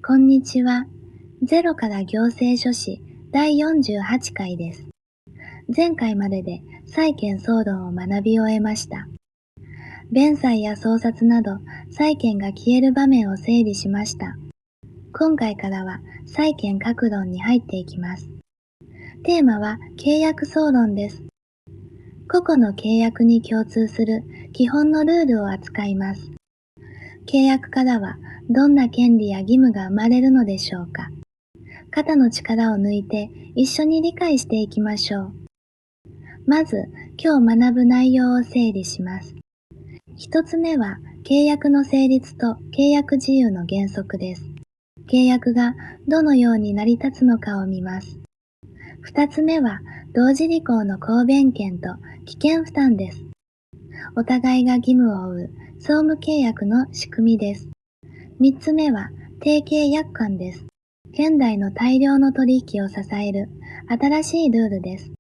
こんにちは。ゼロから行政書士第48回です。前回までで債権騒動を学び終えました。弁済や捜察など債権が消える場面を整理しました。今回からは債権各論に入っていきます。テーマは契約総論です。個々の契約に共通する基本のルールを扱います。契約からはどんな権利や義務が生まれるのでしょうか。肩の力を抜いて一緒に理解していきましょう。まず、今日学ぶ内容を整理します。一つ目は、契約の成立と契約自由の原則です。契約がどのように成り立つのかを見ます。二つ目は、同時履行の公弁権と危険負担です。お互いが義務を負う総務契約の仕組みです。三つ目は、定契約款です。現代の大量の取引を支える新しいルールです。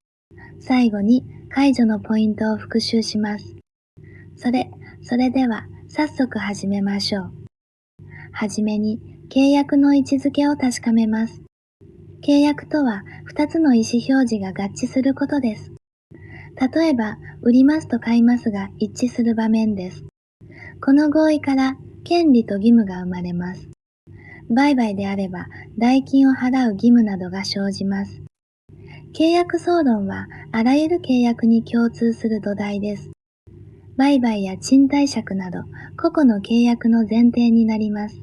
最後に解除のポイントを復習します。それでは早速始めましょう。はじめに契約の位置づけを確かめます。契約とは2つの意思表示が合致することです。例えば、売りますと買いますが一致する場面です。この合意から権利と義務が生まれます。売買であれば代金を払う義務などが生じます。契約総論はあらゆる契約に共通する土台です。売買や賃貸借など個々の契約の前提になります。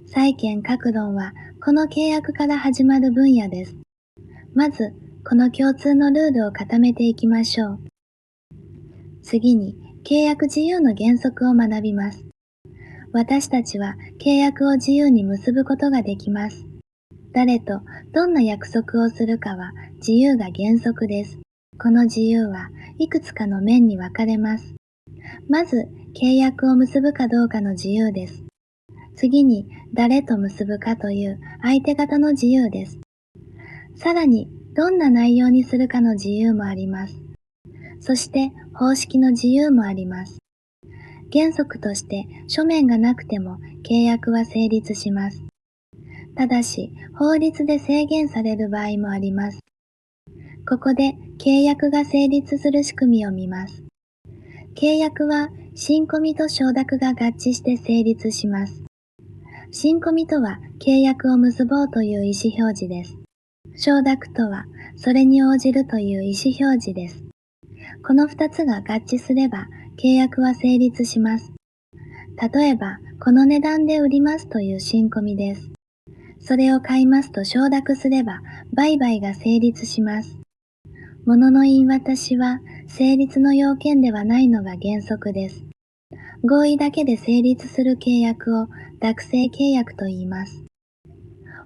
債権各論はこの契約から始まる分野です。まず、この共通のルールを固めていきましょう。次に、契約自由の原則を学びます。私たちは契約を自由に結ぶことができます。誰とどんな約束をするかは自由が原則です。この自由はいくつかの面に分かれます。まず、契約を結ぶかどうかの自由です。次に、誰と結ぶかという相手方の自由です。さらに、どんな内容にするかの自由もあります。そして、方式の自由もあります。原則として書面がなくても契約は成立します。ただし、法律で制限される場合もあります。ここで契約が成立する仕組みを見ます。契約は新込みと承諾が合致して成立します。新込みとは契約を結ぼうという意思表示です。承諾とはそれに応じるという意思表示です。この2つが合致すれば契約は成立します。例えば、この値段で売りますという新込みです。それを買いますと承諾すれば売買が成立します。物の言い渡しは成立の要件ではないのが原則です。合意だけで成立する契約を諾成契約と言います。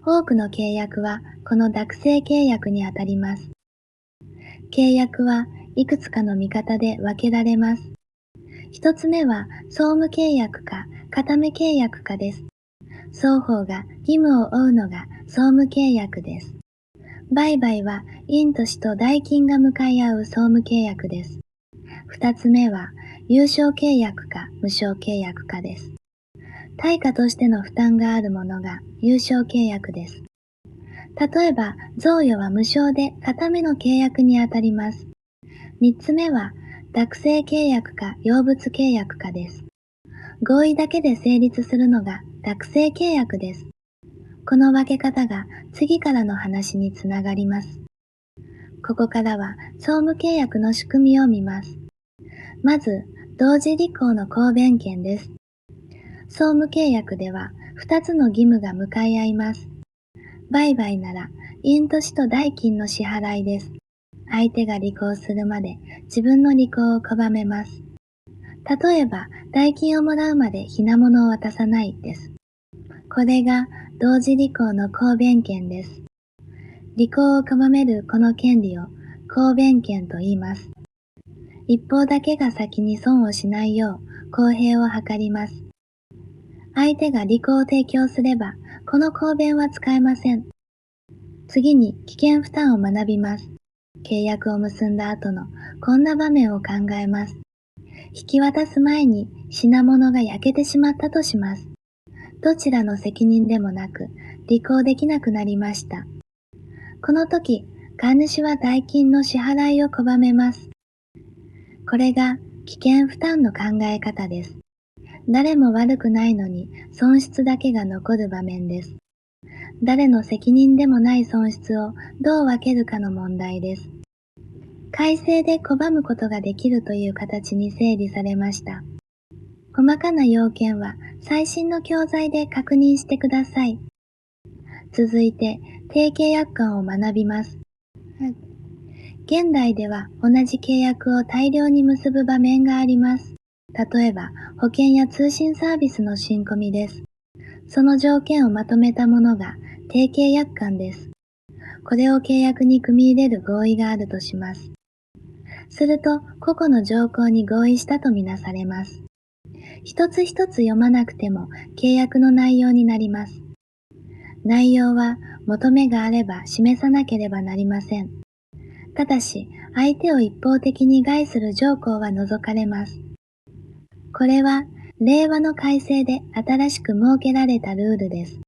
多くの契約はこの諾成契約にあたります。契約はいくつかの見方で分けられます。一つ目は総務契約か固め契約かです。双方が義務を負うのが総務契約です。売買は陰と死と代金が向かい合う総務契約です。二つ目は有償契約か無償契約かです。対価としての負担があるものが有償契約です。例えば、贈与は無償で固めの契約にあたります。三つ目は諾成契約か用物契約かです。合意だけで成立するのが諾成契約です。この分け方が次からの話につながります。ここからは総務契約の仕組みを見ます。まず、同時履行の公弁権です。総務契約では2つの義務が向かい合います。売買なら、陰と死と代金の支払いです。相手が履行するまで自分の履行を拒めます。例えば、代金をもらうまで品物を渡さないです。これが同時履行の公弁権です。履行を拒めるこの権利を公弁権と言います。一方だけが先に損をしないよう公平を図ります。相手が履行を提供すれば、この公弁は使えません。次に危険負担を学びます。契約を結んだ後のこんな場面を考えます。引き渡す前に品物が焼けてしまったとします。どちらの責任でもなく、履行できなくなりました。この時、神主は代金の支払いを拒めます。これが危険負担の考え方です。誰も悪くないのに損失だけが残る場面です。誰の責任でもない損失をどう分けるかの問題です。改正で拒むことができるという形に整理されました。細かな要件は最新の教材で確認してください。続いて、定契約感を学びます。現代では同じ契約を大量に結ぶ場面があります。例えば、保険や通信サービスの申込みです。その条件をまとめたものが定契約感です。これを契約に組み入れる合意があるとします。すると、個々の条項に合意したとみなされます。一つ一つ読まなくても契約の内容になります。内容は求めがあれば示さなければなりません。ただし、相手を一方的に害する条項は除かれます。これは、令和の改正で新しく設けられたルールです。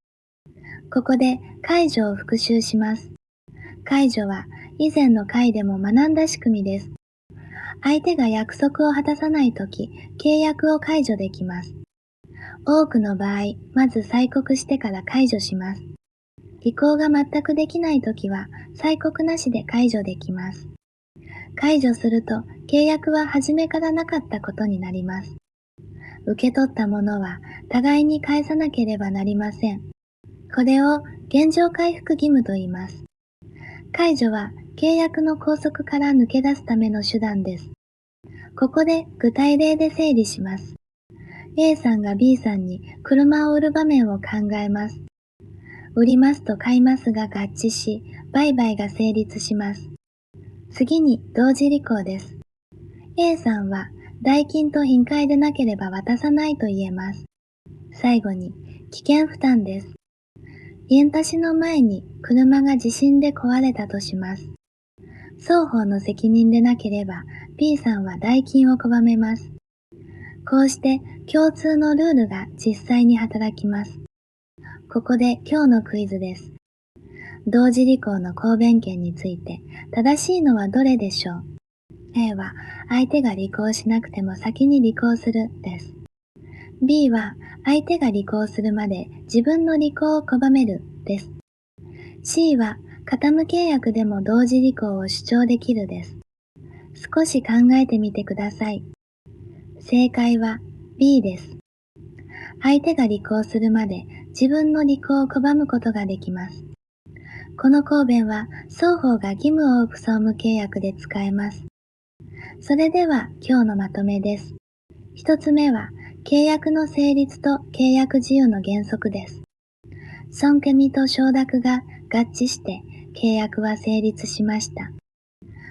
ここで解除を復習します。解除は以前の回でも学んだ仕組みです。相手が約束を果たさないとき、契約を解除できます。多くの場合、まず催告してから解除します。履行が全くできないときは、催告なしで解除できます。解除すると、契約は初めからなかったことになります。受け取ったものは、互いに返さなければなりません。これを、現状回復義務と言います。解除は、契約の拘束から抜け出すための手段です。ここで具体例で整理します。A さんが B さんに車を売る場面を考えます。売りますと買いますが合致し、売買が成立します。次に同時履行です。A さんは代金と引換でなければ渡さないと言えます。最後に危険負担です。家足しの前に車が地震で壊れたとします。双方の責任でなければ B さんは代金を拒めます。こうして共通のルールが実際に働きます。ここで今日のクイズです。同時履行の公弁権について正しいのはどれでしょう？ A は相手が履行しなくても先に履行するです。B は相手が履行するまで自分の履行を拒めるです。C は片無契約でも同時履行を主張できるです。少し考えてみてください。正解は B です。相手が履行するまで自分の履行を拒むことができます。この公弁は双方が義務を負う総務契約で使えます。それでは今日のまとめです。一つ目は契約の成立と契約自由の原則です。損ケミと承諾が合致して契約は成立しました。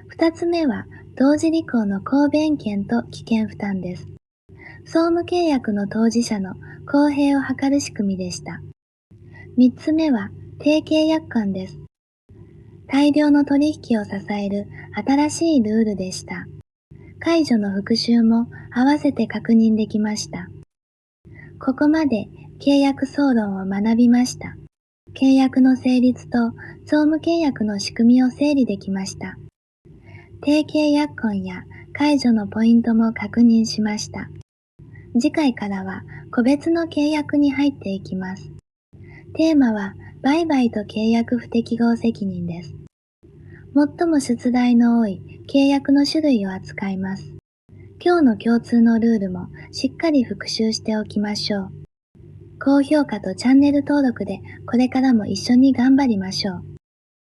二つ目は同時履行の公弁権と危険負担です。総務契約の当事者の公平を図る仕組みでした。三つ目は定契約感です。大量の取引を支える新しいルールでした。解除の復習も合わせて確認できました。ここまで契約総論を学びました。契約の成立と総務契約の仕組みを整理できました。定契約婚や解除のポイントも確認しました。次回からは個別の契約に入っていきます。テーマは売買と契約不適合責任です。最も出題の多い契約の種類を扱います。今日の共通のルールもしっかり復習しておきましょう。高評価とチャンネル登録でこれからも一緒に頑張りましょう。